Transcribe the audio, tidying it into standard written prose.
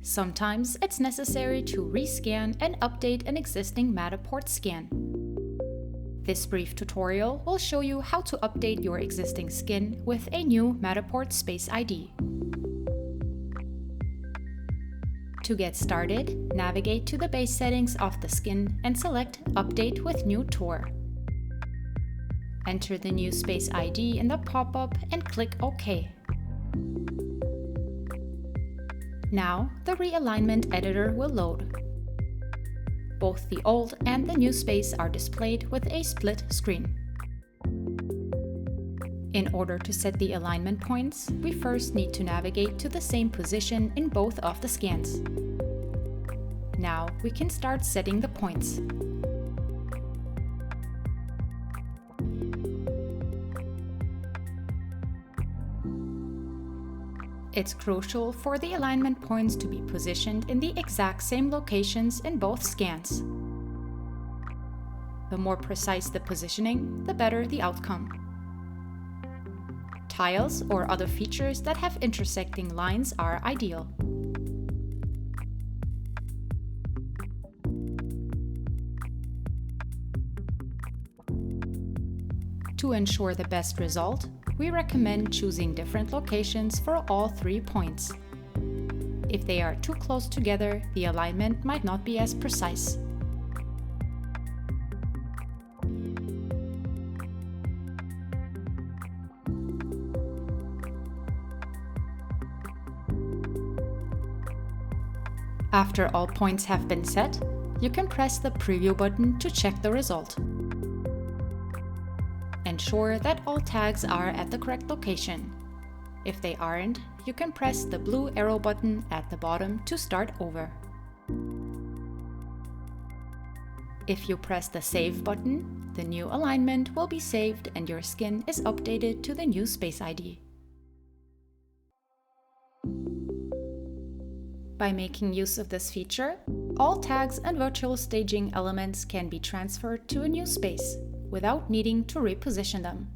Sometimes it's necessary to rescan and update an existing Matterport-Scan. This brief tutorial will show you how to update your existing skin with a new Matterport-Space-ID. To get started, navigate to the base settings of the skin and select Update with New Tour. Enter the new Space ID in the pop-up and click OK. Now, the realignment editor will load. Both the old and the new space are displayed with a split screen. In order to set the alignment points, we first need to navigate to the same position in both of the scans. Now we can start setting the points. It's crucial for the alignment points to be positioned in the exact same locations in both scans. The more precise the positioning, the better the outcome. Tiles or other features that have intersecting lines are ideal. To ensure the best result, we recommend choosing different locations for all 3 points. If they are too close together, the alignment might not be as precise. After all points have been set, you can press the Preview button to check the result. Ensure that all tags are at the correct location. If they aren't, you can press the blue arrow button at the bottom to start over. If you press the Save button, the new alignment will be saved and your skin is updated to the new Space ID. By making use of this feature, all tags and virtual staging elements can be transferred to a new space without needing to reposition them.